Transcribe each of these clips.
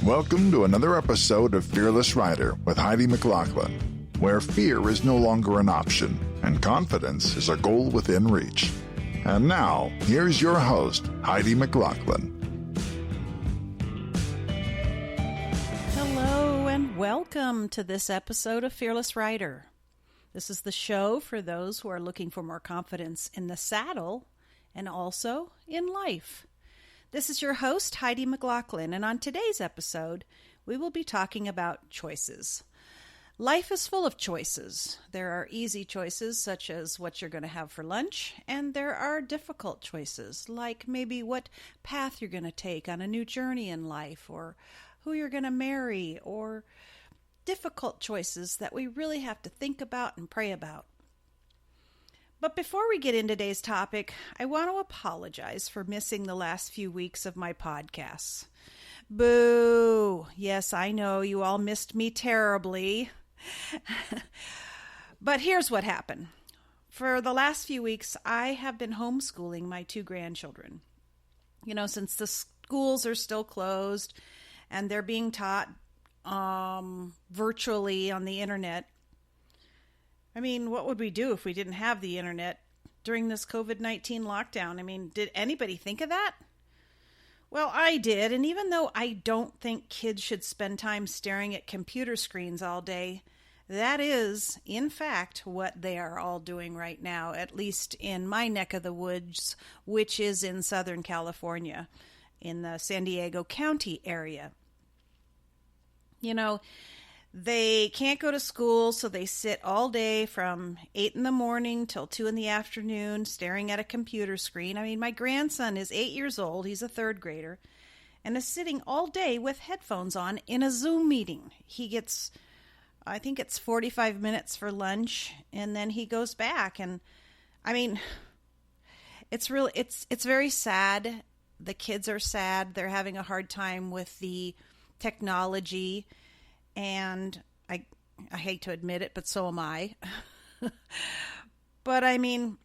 Welcome to another episode of Fearless Rider with Heidi McLaughlin, where fear is no longer an option and confidence is a goal within reach. And now, here's your host, Heidi McLaughlin. Hello and welcome to this episode of Fearless Rider. This is the show for those who are looking for more confidence in the saddle and also in life. This is your host, Heidi McLaughlin, and on today's episode, we will be talking about choices. Life is full of choices. There are easy choices, such as what you're going to have for lunch, and there are difficult choices, like maybe what path you're going to take on a new journey in life, or who you're going to marry, or difficult choices that we really have to think about and pray about. But before we get into today's topic, I want to apologize for missing the last few weeks of my podcasts. Boo! Yes, I know you all missed me terribly. But here's what happened. For the last few weeks, I have been homeschooling my two grandchildren. You know, since the schools are still closed and they're being taught virtually on the internet. I mean, what would we do if we didn't have the internet during this COVID-19 lockdown? I mean, did anybody think of that? Well, I did, and even though I don't think kids should spend time staring at computer screens all day, that is, in fact, what they are all doing right now, at least in my neck of the woods, which is in Southern California, in the San Diego County area. You know, they can't go to school, so they sit all day from 8 in the morning till 2 in the afternoon staring at a computer screen. I mean, my grandson is 8 years old. He's a third grader and is sitting all day with headphones on in a Zoom meeting. He gets, I think it's 45 minutes for lunch, and then he goes back. And I mean, it's very sad. The kids are sad. They're having a hard time with the technology. And I hate to admit it, but so am I. But I mean,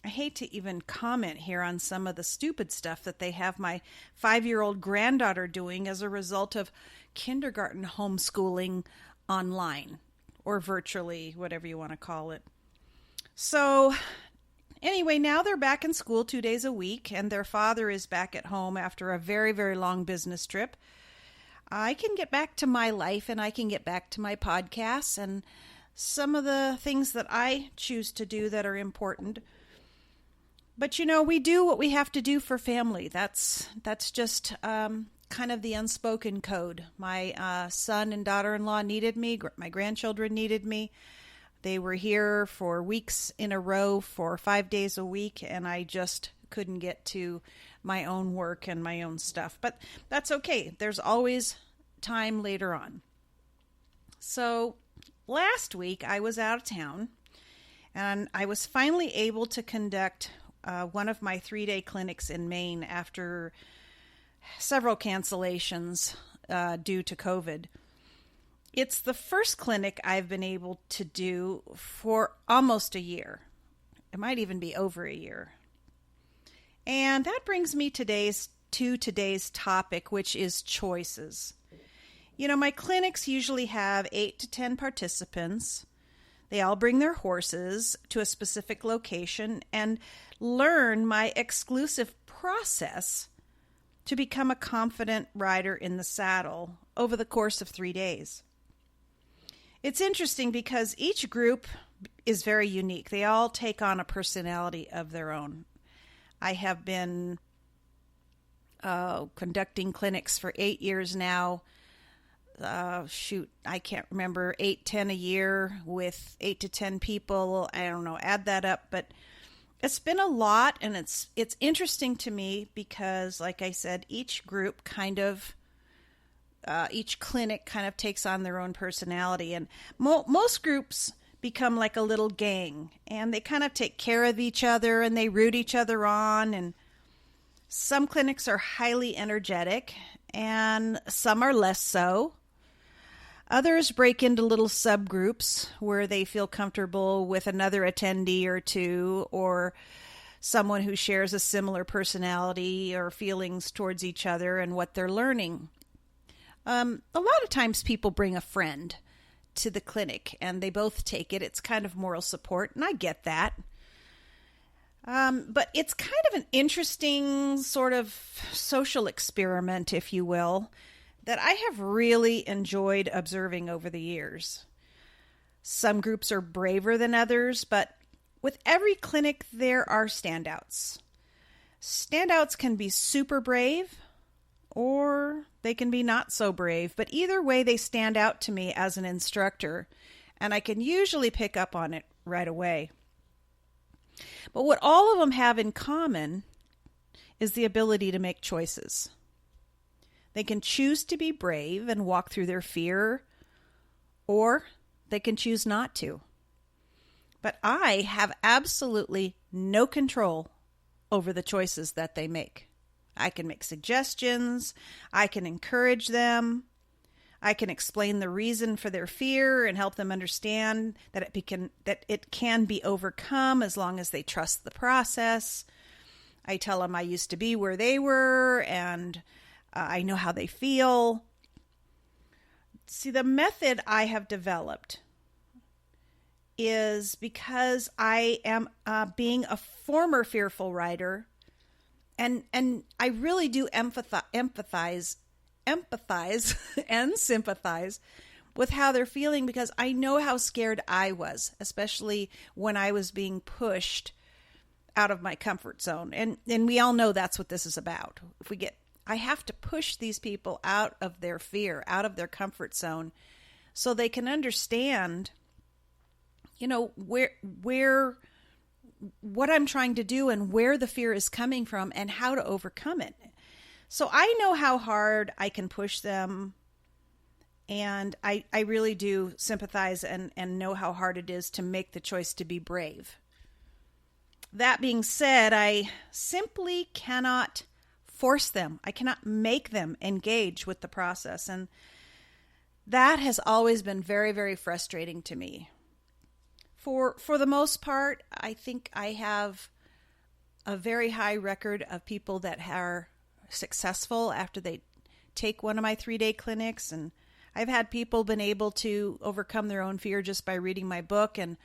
I hate to even comment here on some of the stupid stuff that they have my 5-year-old granddaughter doing as a result of kindergarten homeschooling online or virtually, whatever you want to call it. So anyway, now they're back in school 2 days a week, and their father is back at home after a very, very long business trip. I can get back to my life and I can get back to my podcasts and some of the things that I choose to do that are important. But, you know, we do what we have to do for family. That's just kind of the unspoken code. My son and daughter-in-law needed me. My grandchildren needed me. They were here for weeks in a row for 5 days a week, and I just couldn't get to my own work and my own stuff. But that's okay. There's always time later on. So last week I was out of town, and I was finally able to conduct one of my 3-day clinics in Maine after several cancellations due to COVID. It's the first clinic I've been able to do for almost a year. It might even be over a year. And that brings me to today's topic, which is choices. You know, my clinics usually have 8 to 10 participants. They all bring their horses to a specific location and learn my exclusive process to become a confident rider in the saddle over the course of 3 days. It's interesting because each group is very unique. They all take on a personality of their own. I have been conducting clinics for 8 years now. I can't remember, 8, 10 a year with 8 to 10 people. I don't know, add that up. But it's been a lot, and it's interesting to me because, like I said, each group each clinic kind of takes on their own personality. And most groups become like a little gang, and they kind of take care of each other and they root each other on. And some clinics are highly energetic and some are less so. Others break into little subgroups where they feel comfortable with another attendee or two, or someone who shares a similar personality or feelings towards each other and what they're learning. A lot of times people bring a friend to the clinic and they both take it. It's kind of moral support, and I get that. But it's kind of an interesting sort of social experiment, if you will, that I have really enjoyed observing over the years. Some groups are braver than others, but with every clinic, there are standouts. Standouts can be super brave, or they can be not so brave, but either way, they stand out to me as an instructor, and I can usually pick up on it right away. But what all of them have in common is the ability to make choices. They can choose to be brave and walk through their fear, or they can choose not to. But I have absolutely no control over the choices that they make. I can make suggestions, I can encourage them, I can explain the reason for their fear and help them understand that it can be overcome as long as they trust the process. I tell them I used to be where they were and I know how they feel. See, the method I have developed is because I am being a former fearful rider, and I really do empathize and sympathize with how they're feeling, because I know how scared I was, especially when I was being pushed out of my comfort zone. And we all know that's what this is about. I have to push these people out of their fear, out of their comfort zone, so they can understand, what I'm trying to do and where the fear is coming from and how to overcome it. So I know how hard I can push them, and I really do sympathize and know how hard it is to make the choice to be brave. That being said, I simply cannot force them. I cannot make them engage with the process, and that has always been very, very frustrating to me. For the most part, I think I have a very high record of people that are successful after they take one of my 3-day clinics, and I've had people been able to overcome their own fear just by reading my book and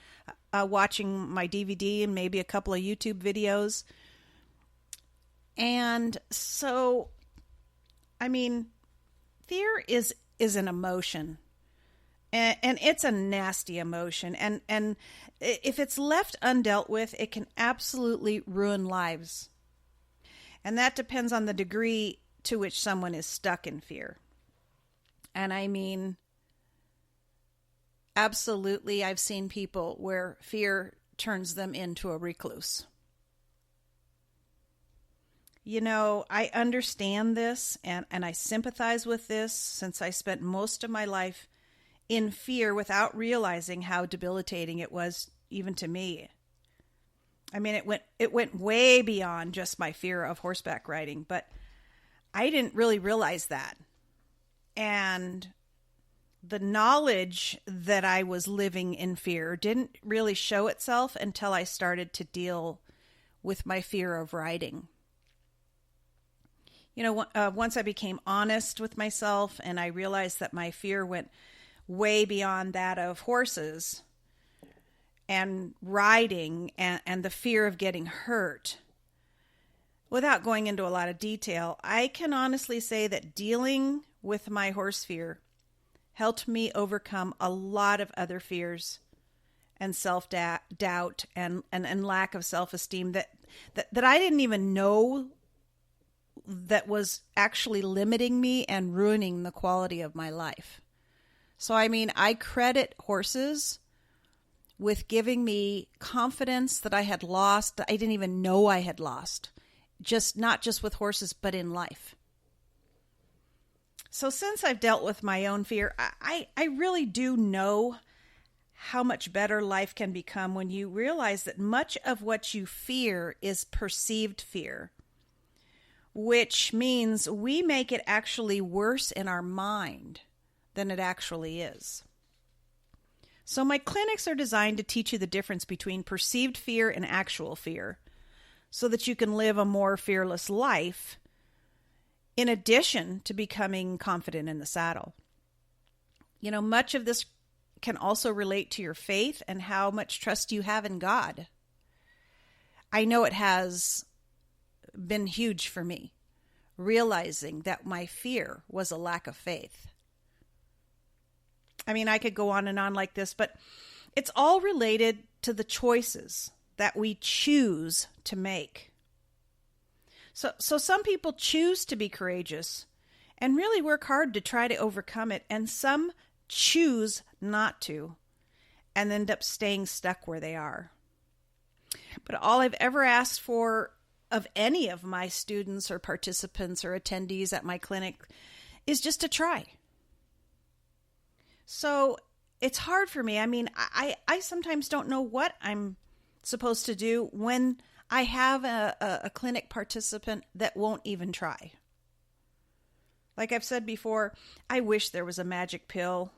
watching my DVD and maybe a couple of YouTube videos. And so, fear is an emotion. And it's a nasty emotion. And if it's left undealt with, it can absolutely ruin lives. And that depends on the degree to which someone is stuck in fear. And absolutely, I've seen people where fear turns them into a recluse. I understand this and I sympathize with this, since I spent most of my life in fear without realizing how debilitating it was even to me. It went way beyond just my fear of horseback riding, but I didn't really realize that. And the knowledge that I was living in fear didn't really show itself until I started to deal with my fear of riding. Once I became honest with myself and I realized that my fear went way beyond that of horses and riding and the fear of getting hurt. Without going into a lot of detail, I can honestly say that dealing with my horse fear helped me overcome a lot of other fears and self-doubt and lack of self-esteem that I didn't even know that was actually limiting me and ruining the quality of my life. So, I credit horses with giving me confidence that I had lost, that I didn't even know I had lost. Not just with horses, but in life. So since I've dealt with my own fear, I really do know how much better life can become when you realize that much of what you fear is perceived fear, which means we make it actually worse in our mind than it actually is. So my clinics are designed to teach you the difference between perceived fear and actual fear, so that you can live a more fearless life in addition to becoming confident in the saddle. Much of this can also relate to your faith and how much trust you have in God. I know it has been huge for me, realizing that my fear was a lack of faith. I could go on and on like this, but it's all related to the choices that we choose to make. So some people choose to be courageous and really work hard to try to overcome it, and some choose not to and end up staying stuck where they are. But all I've ever asked for of any of my students or participants or attendees at my clinic is just to try. So it's hard for me. I sometimes don't know what I'm supposed to do when I have a clinic participant that won't even try. Like I've said before, I wish there was a magic pill.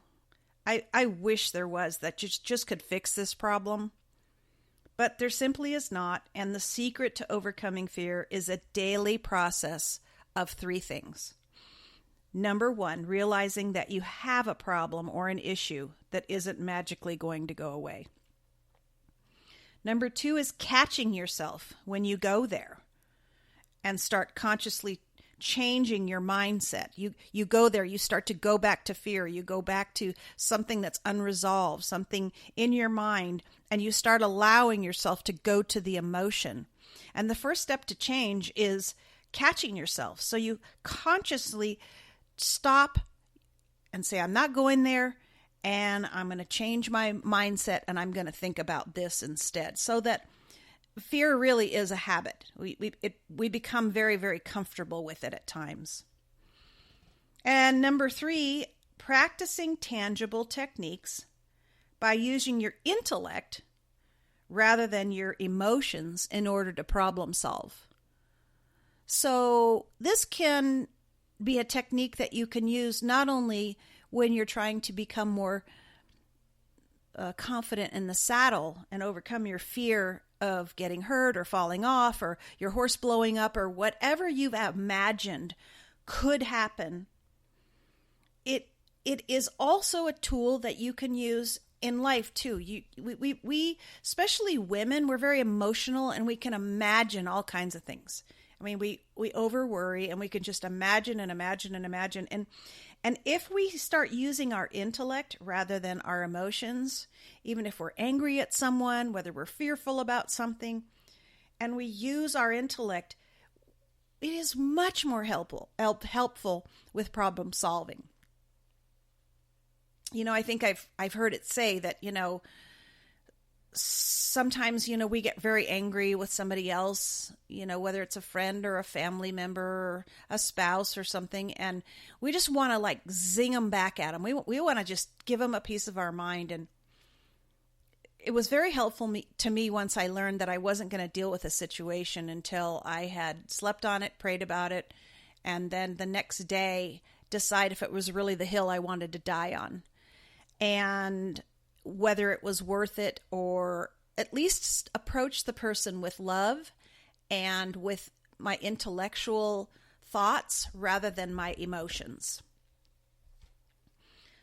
I wish there was that just could fix this problem. But there simply is not, and the secret to overcoming fear is a daily process of 3 things. Number 1, realizing that you have a problem or an issue that isn't magically going to go away. Number 2 is catching yourself when you go there and start consciously changing your mindset. You go there, you start to go back to fear, you go back to something that's unresolved, something in your mind, and you start allowing yourself to go to the emotion. And the first step to change is catching yourself. So you consciously stop and say, I'm not going there, and I'm going to change my mindset, and I'm going to think about this instead. So that fear really is a habit. We become very, very comfortable with it at times. And number 3, practicing tangible techniques by using your intellect rather than your emotions in order to problem solve. So this can be a technique that you can use not only when you're trying to become more confident in the saddle and overcome your fear of getting hurt or falling off or your horse blowing up or whatever you've imagined could happen. It is also a tool that you can use in life too. We especially women, we're very emotional and we can imagine all kinds of things. We over worry and we can just imagine and imagine and imagine. And if we start using our intellect rather than our emotions, even if we're angry at someone, whether we're fearful about something, and we use our intellect, it is much more helpful with problem solving. I think I've heard it say that, sometimes, we get very angry with somebody else, whether it's a friend or a family member or a spouse or something, and we just want to zing them back at them. We want to just give them a piece of our mind. And it was very helpful to me once I learned that I wasn't going to deal with a situation until I had slept on it, prayed about it, and then the next day decide if it was really the hill I wanted to die on. And whether it was worth it, or at least approach the person with love and with my intellectual thoughts rather than my emotions.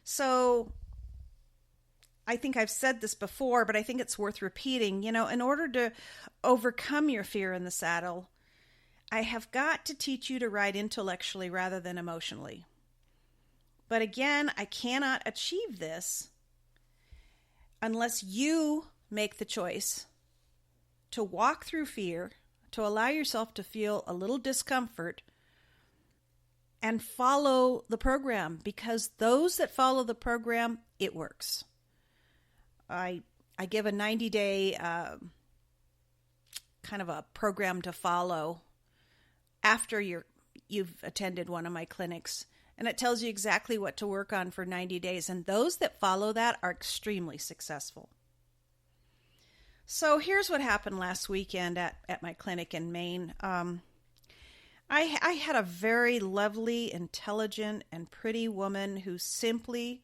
So I think I've said this before, but I think it's worth repeating. In order to overcome your fear in the saddle, I have got to teach you to ride intellectually rather than emotionally. But again, I cannot achieve this unless you make the choice to walk through fear, to allow yourself to feel a little discomfort, and follow the program, because those that follow the program, it works. I give a 90-day kind of a program to follow after you've attended one of my clinics. And it tells you exactly what to work on for 90 days. And those that follow that are extremely successful. So here's what happened last weekend at my clinic in Maine. I had a very lovely, intelligent, and pretty woman who simply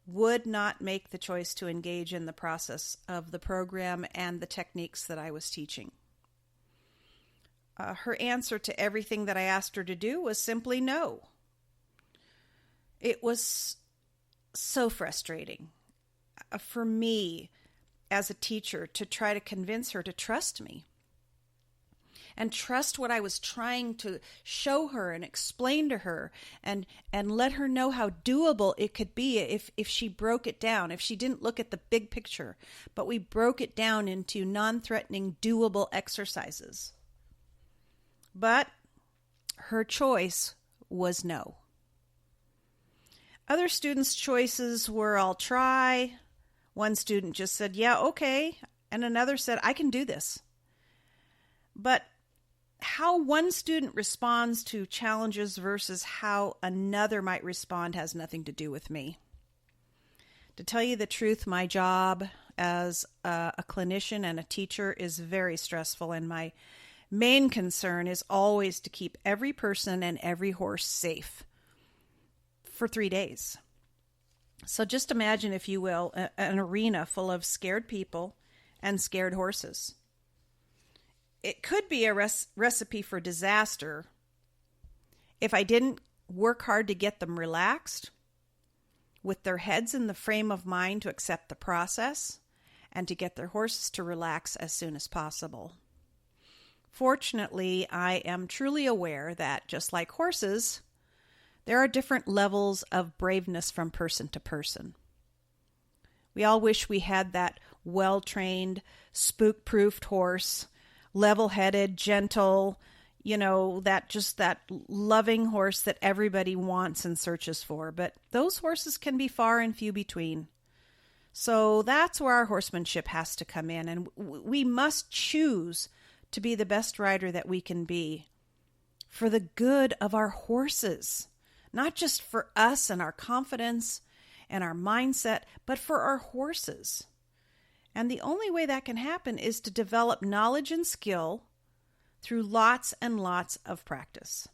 would not make the choice to engage in the process of the program and the techniques that I was teaching. her answer to everything that I asked her to do was simply no. It was so frustrating for me as a teacher to try to convince her to trust me and trust what I was trying to show her and explain to her, and let her know how doable it could be if she broke it down, if she didn't look at the big picture, but we broke it down into non-threatening, doable exercises. But her choice was no. Other students' choices were, I'll try. One student just said, yeah, okay. And another said, I can do this. But how one student responds to challenges versus how another might respond has nothing to do with me. To tell you the truth, my job as a clinician and a teacher is very stressful, and my main concern is always to keep every person and every horse safe for 3 days. So just imagine, if you will, an arena full of scared people and scared horses. It could be a recipe for disaster if I didn't work hard to get them relaxed, with their heads in the frame of mind to accept the process, and to get their horses to relax as soon as possible. Fortunately, I am truly aware that, just like horses, there are different levels of braveness from person to person. We all wish we had that well-trained, spook-proofed horse, level-headed, gentle, that loving horse that everybody wants and searches for. But those horses can be far and few between. So that's where our horsemanship has to come in. And we must choose to be the best rider that we can be for the good of our horses. Not just for us and our confidence and our mindset, but for our horses. And the only way that can happen is to develop knowledge and skill through lots and lots of practice.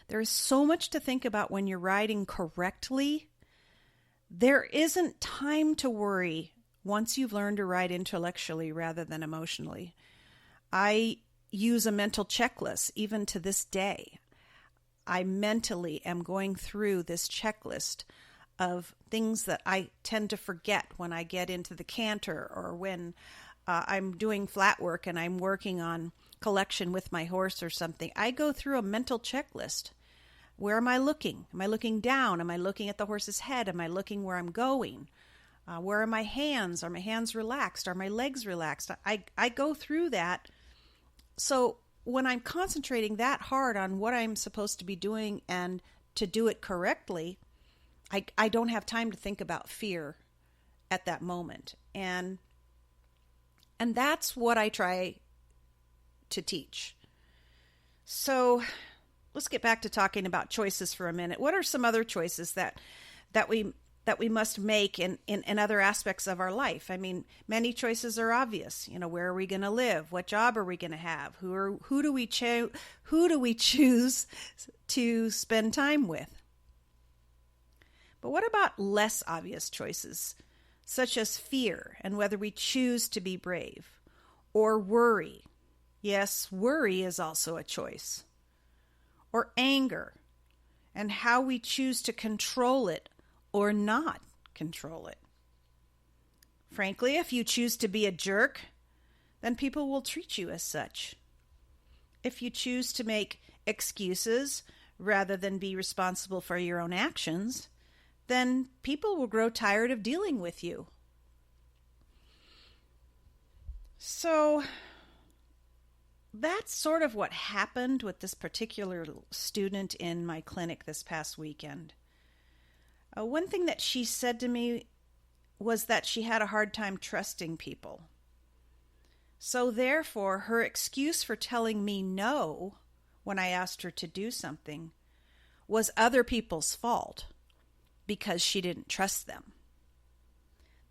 There is so much to think about when you're riding correctly. There isn't time to worry once you've learned to ride intellectually rather than emotionally. I use a mental checklist even to this day. I mentally am going through this checklist of things that I tend to forget when I get into the canter, or when I'm doing flat work and I'm working on collection with my horse or something. I go through a mental checklist. Where am I looking? Am I looking down? Am I looking at the horse's head? Am I looking where I'm going? Where are my hands? Are my hands relaxed? Are my legs relaxed? I go through that. So when I'm concentrating that hard on what I'm supposed to be doing and to do it correctly, I don't have time to think about fear at that moment. And that's what I try to teach. So let's get back to talking about choices for a minute. What are some other choices that we must make in other aspects of our life? I mean, many choices are obvious. Where are we going to live? What job are we going to have? Who do we choose to spend time with? But what about less obvious choices, such as fear and whether we choose to be brave, or worry? Yes, worry is also a choice. Or anger, and how we choose to control it or not control it. Frankly, if you choose to be a jerk, then people will treat you as such. If you choose to make excuses rather than be responsible for your own actions, then people will grow tired of dealing with you. So that's sort of what happened with this particular student in my clinic this past weekend. One thing that she said to me was that she had a hard time trusting people. So therefore, her excuse for telling me no when I asked her to do something was other people's fault because she didn't trust them.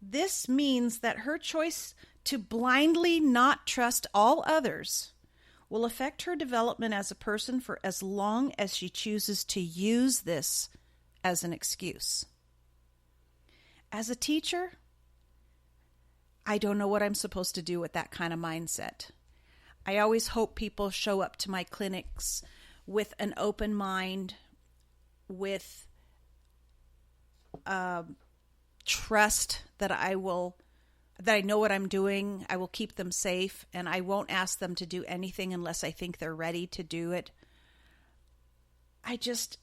This means that her choice to blindly not trust all others will affect her development as a person for as long as she chooses to use this as an excuse. As a teacher, I don't know what I'm supposed to do with that kind of mindset. I always hope people show up to my clinics with an open mind, with trust that I know what I'm doing. I will keep them safe, and I won't ask them to do anything unless I think they're ready to do it. It's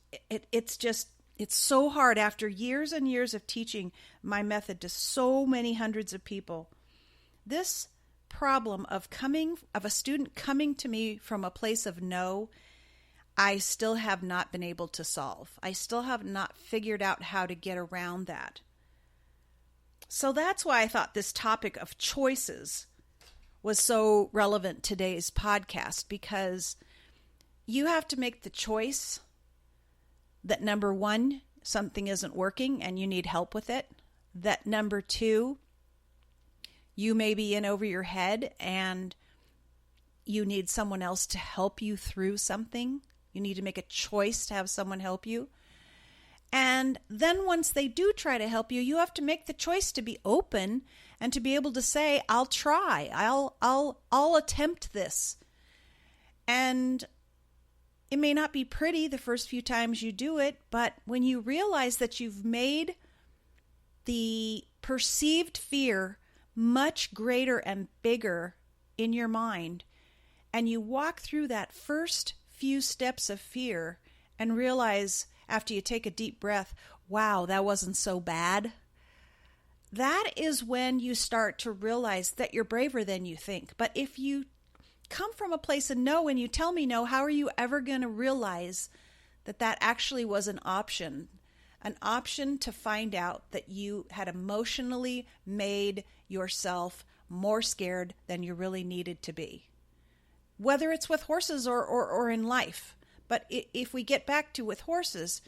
so hard after years and years of teaching my method to so many hundreds of people. This problem of a student coming to me from a place of no, I still have not been able to solve. I still have not figured out how to get around that. So that's why I thought this topic of choices was so relevant to today's podcast, because you have to make the choice that, number one, something isn't working and you need help with it. That, number two, you may be in over your head and you need someone else to help you through something. You need to make a choice to have someone help you. And then once they do try to help you, you have to make the choice to be open and to be able to say, I'll try. I'll attempt this. And it may not be pretty the first few times you do it, but when you realize that you've made the perceived fear much greater and bigger in your mind, and you walk through that first few steps of fear and realize after you take a deep breath, wow, that wasn't so bad. That is when you start to realize that you're braver than you think. But if you come from a place of no and you tell me no, how are you ever going to realize that that actually was an option to find out that you had emotionally made yourself more scared than you really needed to be, whether it's with horses or in life. But if we get back to with horses,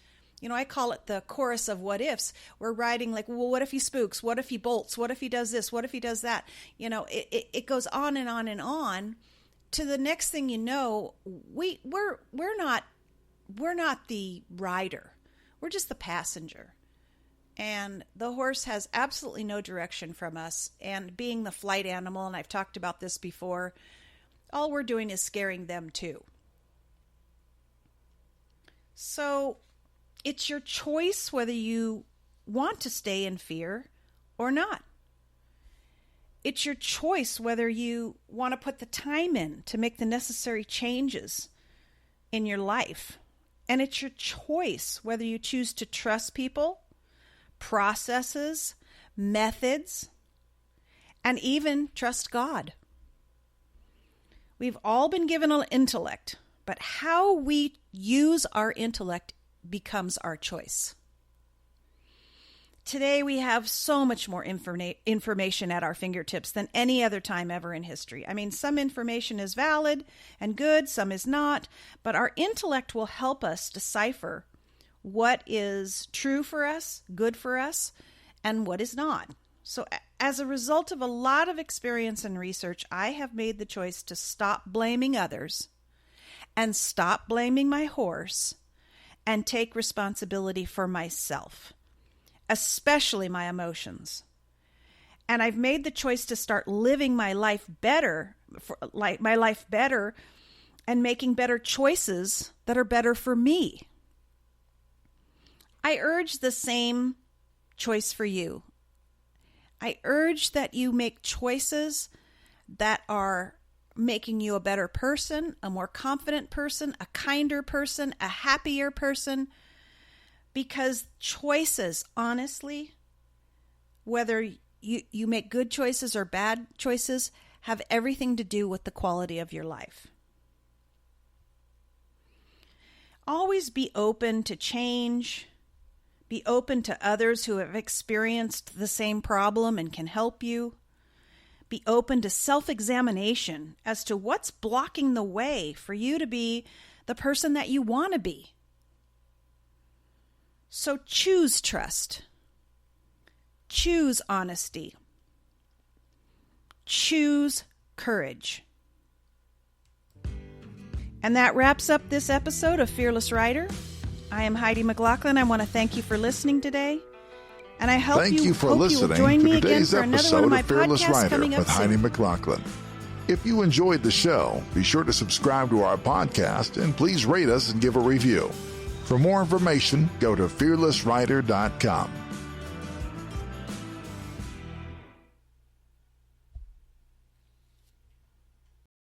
I call it the chorus of what ifs. We're riding like, well, what if he spooks? What if he bolts? What if he does this? What if he does that? It goes on and on and on. To the next thing you know, we're not the rider. We're just the passenger. And the horse has absolutely no direction from us. And being the flight animal, and I've talked about this before, all we're doing is scaring them too. So it's your choice whether you want to stay in fear or not. It's your choice whether you want to put the time in to make the necessary changes in your life. And it's your choice whether you choose to trust people, processes, methods, and even trust God. We've all been given an intellect, but how we use our intellect becomes our choice. Today we have so much more information at our fingertips than any other time ever in history. I mean, some information is valid and good, some is not, but our intellect will help us decipher what is true for us, good for us, and what is not. So as a result of a lot of experience and research, I have made the choice to stop blaming others and stop blaming my horse and take responsibility for myself, especially my emotions. And I've made the choice to start living my life better, and making better choices that are better for me. I urge the same choice for you. I urge that you make choices that are making you a better person, a more confident person, a kinder person, a happier person. Because choices, honestly, whether you make good choices or bad choices, have everything to do with the quality of your life. Always be open to change. Be open to others who have experienced the same problem and can help you. Be open to self-examination as to what's blocking the way for you to be the person that you want to be. So choose trust. Choose honesty. Choose courage. And that wraps up this episode of Fearless Rider. I am Heidi McLaughlin. I want to thank you for listening today. And I hope Thank you for hope listening you will join to me again today's for another one episode of my of Fearless podcasts Rider coming up with soon. Heidi McLaughlin. If you enjoyed the show, be sure to subscribe to our podcast and please rate us and give a review. For more information, go to fearlessrider.com.